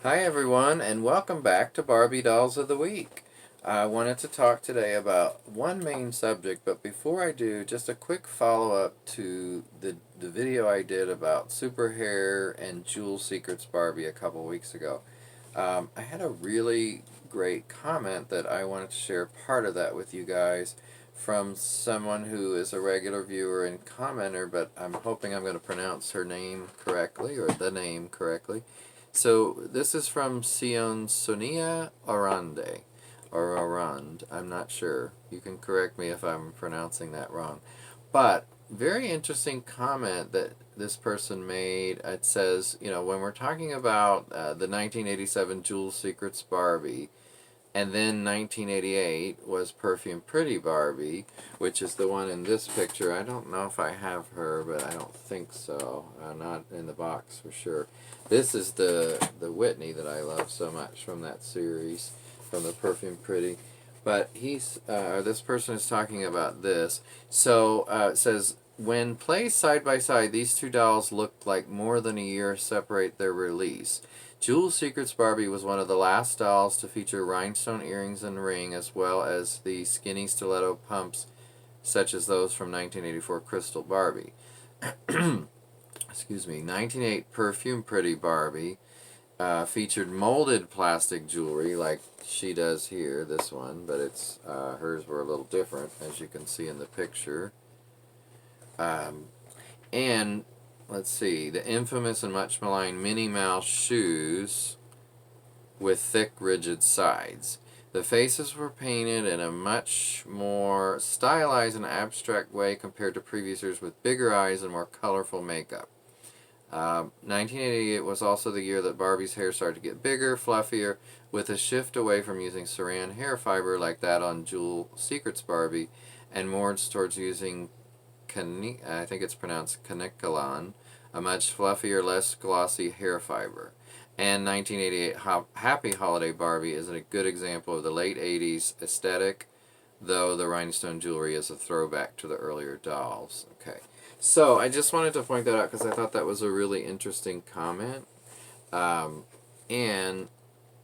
Hi everyone, and welcome back to Barbie Dolls of the Week. I wanted to talk today about one main subject, but before I do, just a quick follow-up to the video I did about Super Hair and Jewel Secrets Barbie a couple weeks ago. I had a really great comment that I wanted to share part of that with you guys from someone who is a regular viewer and commenter, but I'm hoping I'm going to pronounce her name correctly, or the name correctly. So this is from Sonia Arande, or Arand, I'm not sure. You can correct me if I'm pronouncing that wrong. But very interesting comment that this person made. It says, when we're talking about the 1987 Jewel Secrets Barbie, and then 1988 was Perfume Pretty Barbie, which is the one in this picture. I don't know if I have her, but I don't think so. Not in the box for sure. This is the Whitney that I love so much from that series, from the Perfume Pretty. But this person is talking about this. So it says, when placed side by side, these two dolls looked like more than a year separate their release. Jewel Secrets Barbie was one of the last dolls to feature rhinestone earrings and ring, as well as the skinny stiletto pumps, such as those from 1984 Crystal Barbie. Excuse me. 1988 Perfume Pretty Barbie featured molded plastic jewelry, like she does here, this one, but hers were a little different, as you can see in the picture. Um, and let's see, the infamous and much maligned Minnie Mouse shoes with thick, rigid sides. The faces were painted in a much more stylized and abstract way compared to previous years, with bigger eyes and more colorful makeup. 1988 was also the year that Barbie's hair started to get bigger, fluffier, with a shift away from using saran hair fiber like that on Jewel Secrets Barbie, and more towards using I think it's pronounced Kanekalon, a much fluffier, less glossy hair fiber. And 1988 Happy Holiday Barbie is a good example of the late 80s aesthetic, though the rhinestone jewelry is a throwback to the earlier dolls. Okay, so I just wanted to point that out because I thought that was a really interesting comment. And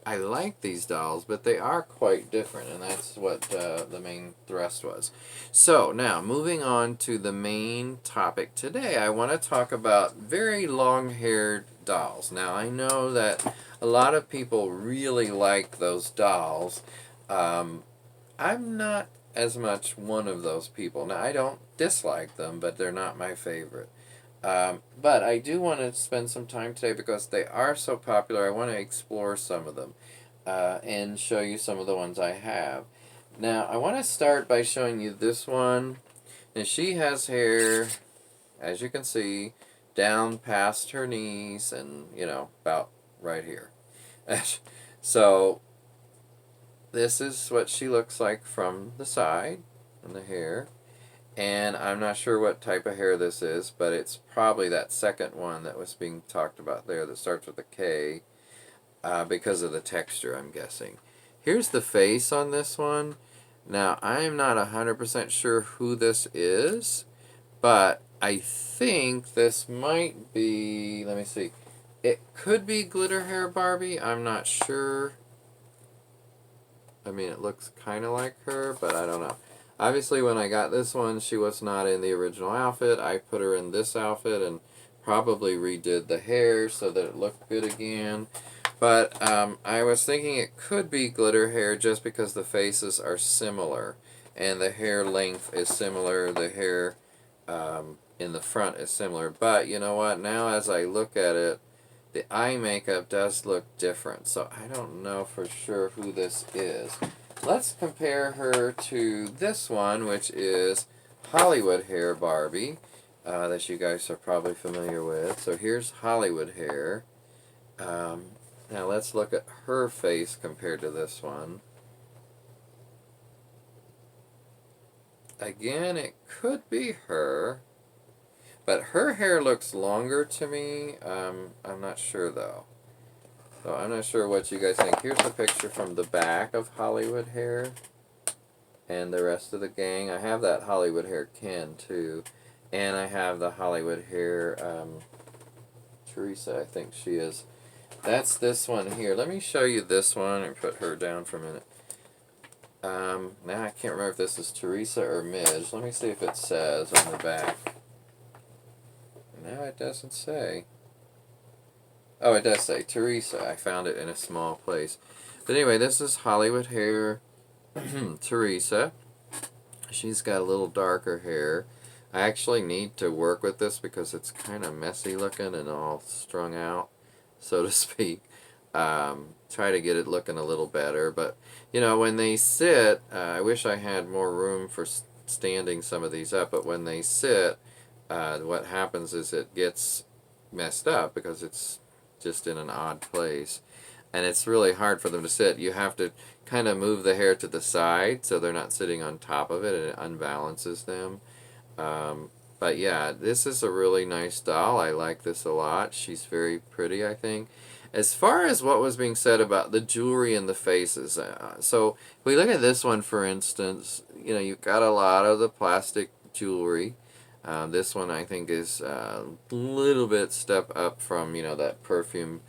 I like these dolls, but they are quite different, and that's what the main thrust was. So, now, moving on to the main topic today, I want to talk about very long-haired dolls. Now, I know that a lot of people really like those dolls. I'm not as much one of those people. Now, I don't dislike them, but they're not my favorite. But I do want to spend some time today because they are so popular. I want to explore some of them and show you some of the ones I have. Now, I want to start by showing you this one. And she has hair, as you can see, down past her knees and, about right here. So, this is what she looks like from the side, and the hair. And I'm not sure what type of hair this is, but it's probably that second one that was being talked about there that starts with a K, because of the texture, I'm guessing. Here's the face on this one. Now, I'm not 100% sure who this is, but I think this might be, let me see, it could be Glitter Hair Barbie, I'm not sure. I mean, it looks kind of like her, but I don't know. Obviously, when I got this one, she was not in the original outfit. I put her in this outfit and probably redid the hair so that it looked good again. But I was thinking it could be Glitter Hair just because the faces are similar. And the hair length is similar. The hair in the front is similar. But you know what? Now as I look at it, the eye makeup does look different, so I don't know for sure who this is. Let's compare her to this one, which is Hollywood Hair Barbie, that you guys are probably familiar with. So here's Hollywood Hair. Now let's look at her face compared to this one. Again, it could be her. But her hair looks longer to me. I'm not sure, though. So I'm not sure what you guys think. Here's the picture from the back of Hollywood Hair and the rest of the gang. I have that Hollywood Hair Ken, too. And I have the Hollywood Hair Teresa, I think she is. That's this one here. Let me show you this one and put her down for a minute. Now I can't remember if this is Teresa or Midge. Let me see if it says on the back. No, it doesn't say. Oh, it does say Teresa. I found it in a small place. But anyway, this is Hollywood Hair Teresa. She's got a little darker hair. I actually need to work with this because it's kind of messy looking and all strung out, so to speak. Try to get it looking a little better. But, you know, when they sit, I wish I had more room for standing some of these up. But when they sit, what happens is it gets messed up because it's just in an odd place. And it's really hard for them to sit. You have to kind of move the hair to the side so they're not sitting on top of it, and it unbalances them. But yeah, this is a really nice doll. I like this a lot. She's very pretty, I think. As far as what was being said about the jewelry and the faces, so if we look at this one, for instance, you know, you've got a lot of the plastic jewelry. This one, I think, is a little bit step up from, you know, that perfume,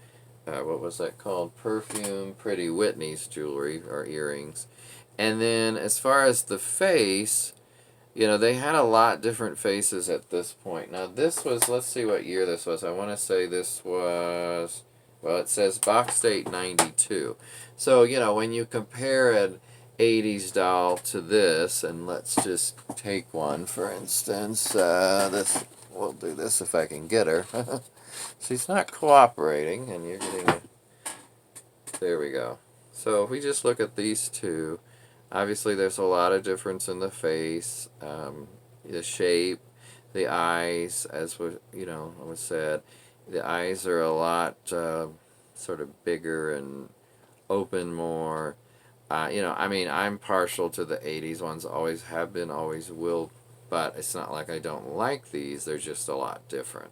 what was that called? Perfume Pretty Whitney's jewelry or earrings. And then as far as the face, you know, they had a lot different faces at this point. Now this was, let's see what year this was. I want to say this was, well, it says box date 92. So, you know, when you compare an 80s doll to this, and let's just take one, for instance, this, we'll do this if I can get her. She's not cooperating, and you're getting a, there we go. So if we just look at these two, obviously there's a lot of difference in the face, the shape, the eyes, as was, you know, was said. The eyes are a lot sort of bigger and open more. You know, I mean, I'm partial to the 80s ones, always have been, always will, but it's not like I don't like these, they're just a lot different.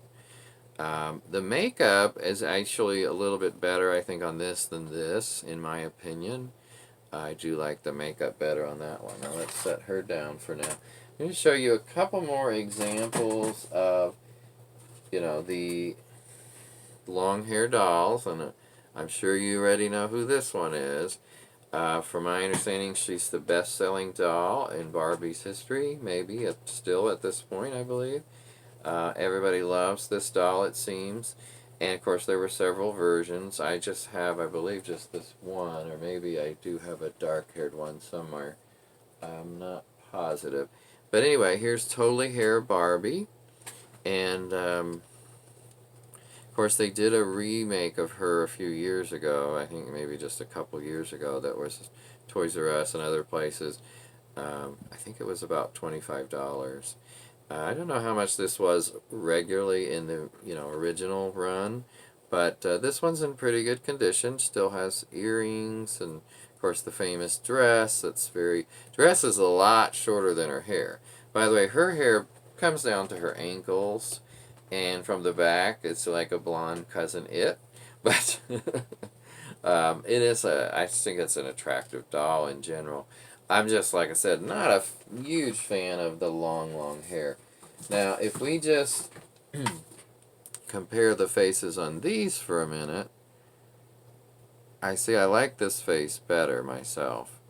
The makeup is actually a little bit better, I think, on this than this, in my opinion. I do like the makeup better on that one. Now let's set her down for now. I'm going to show you a couple more examples of, you know, the long hair dolls, and I'm sure you already know who this one is. From my understanding, she's the best-selling doll in Barbie's history, maybe still at this point, I believe. Everybody loves this doll, it seems. And of course there were several versions. I just have, I believe, just this one, or maybe I do have a dark-haired one somewhere. I'm not positive. But anyway, here's Totally Hair Barbie. And of course they did a remake of her a few years ago. I think maybe just a couple years ago. That was Toys R Us and other places. I think it was about $25. I don't know how much this was regularly in the, you know, original run, but this one's in pretty good condition. Still has earrings and, of course, the famous dress. Dress is a lot shorter than her hair. By the way, her hair comes down to her ankles, and from the back, it's like a blonde cousin It. But it is I think it's an attractive doll in general. I'm just, like I said, not a huge fan of the long hair. Now, if we just compare the faces on these for a minute, I like this face better myself.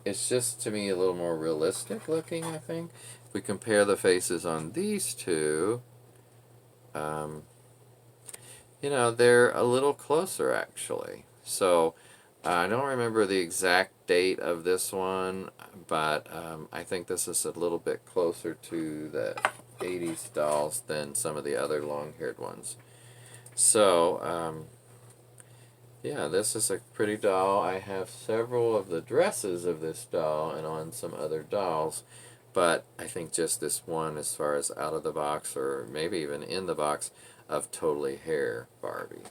It's just, to me, a little more realistic looking, I think. If we compare the faces on these two, you know, they're a little closer, actually. So, I don't remember the exact date of this one, but I think this is a little bit closer to the 80s dolls than some of the other long-haired ones. So, yeah, this is a pretty doll. I have several of the dresses of this doll and on some other dolls, but I think just this one, as far as out of the box, or maybe even in the box, of Totally Hair Barbie.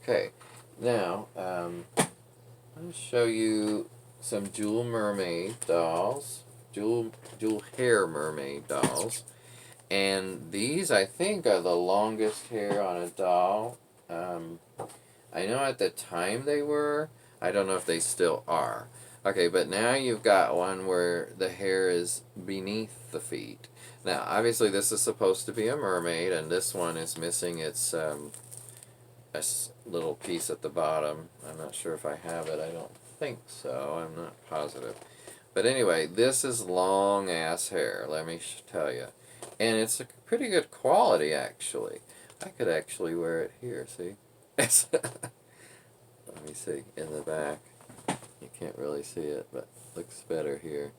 Okay. Now, I'll show you some Jewel Mermaid dolls, Jewel Hair Mermaid dolls, and these, I think, are the longest hair on a doll. I know at the time they were. I don't know if they still are. Okay, but now you've got one where the hair is beneath the feet. Now, obviously, this is supposed to be a mermaid, and this one is missing its little piece at the bottom. I'm not sure if I have it. I don't think so. I'm not positive. But anyway, this is long ass hair, let me tell you. And it's a pretty good quality, actually. I could actually wear it here, see? Let me see, in the back. You can't really see it, but looks better here.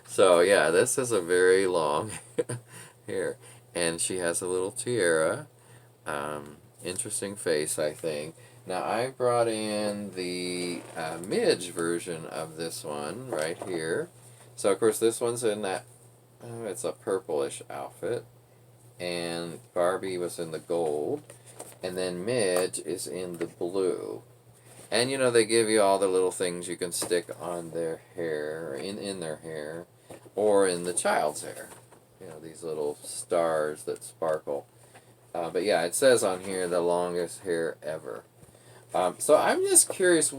So yeah, this is a very long hair. And she has a little tiara. Interesting face, I think. Now I brought in the Midge version of this one right here. So of course this one's in that, it's a purplish outfit. And Barbie was in the gold. And then Midge is in the blue. And you know, they give you all the little things you can stick on their hair, in their hair, or in the child's hair. You know, these little stars that sparkle. But yeah, it says on here, the longest hair ever. So I'm just curious,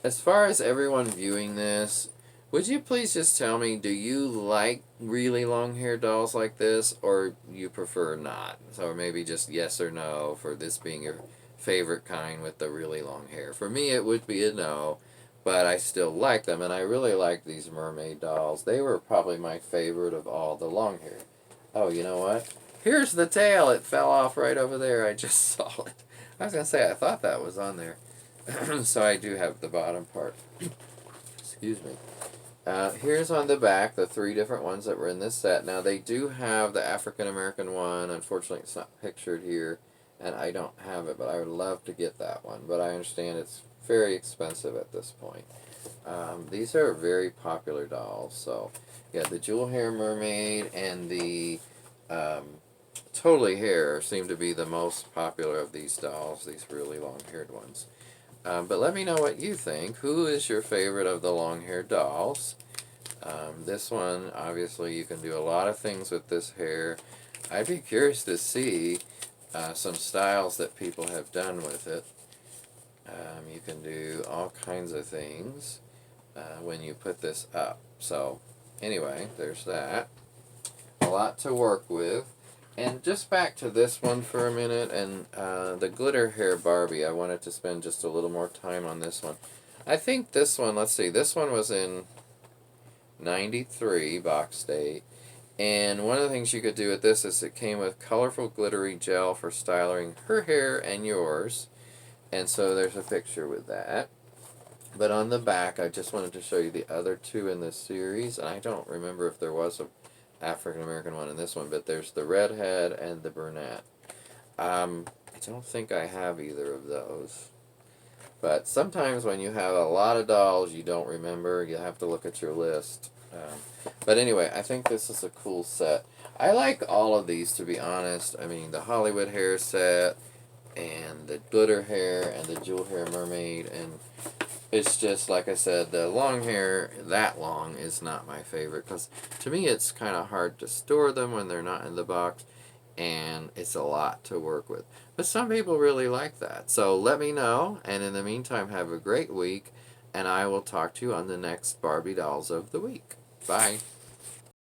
as far as everyone viewing this, would you please just tell me, do you like really long hair dolls like this, or you prefer not? So maybe just yes or no for this being your favorite kind with the really long hair. For me, it would be a no, but I still like them, and I really like these mermaid dolls. They were probably my favorite of all the long hair. Oh, you know what? Here's the tail. It fell off right over there. I just saw it. I was going to say, I thought that was on there. So I do have the bottom part. Excuse me. Here's on the back the 3 different ones that were in this set. Now they do have the African American one. Unfortunately, it's not pictured here, and I don't have it, but I would love to get that one. But I understand it's very expensive at this point. These are very popular dolls. So, yeah, the jewel hair mermaid and the totally hair seem to be the most popular of these dolls, these really long-haired ones. But let me know what you think. Who is your favorite of the long-haired dolls? This one, obviously, you can do a lot of things with this hair. I'd be curious to see some styles that people have done with it. You can do all kinds of things when you put this up. So, anyway, there's that. A lot to work with. And just back to this one for a minute, and the glitter hair Barbie, I wanted to spend just a little more time on this one. I think this one, let's see, this one was in 93 box date, and one of the things you could do with this is it came with colorful glittery gel for styling her hair and yours, and so there's a picture with that. But on the back, I just wanted to show you the other 2 in this series, and I don't remember if there was a African American one in this one, but there's the redhead and the brunette. I don't think I have either of those. But sometimes when you have a lot of dolls you don't remember, you have to look at your list. But anyway, I think this is a cool set. I like all of these, to be honest. I mean, the Hollywood hair set, and the glitter hair, and the jewel hair mermaid, and it's just, like I said, the long hair, that long, is not my favorite, because to me it's kind of hard to store them when they're not in the box, and it's a lot to work with. But some people really like that. So let me know, and in the meantime, have a great week, and I will talk to you on the next Barbie Dolls of the Week. Bye.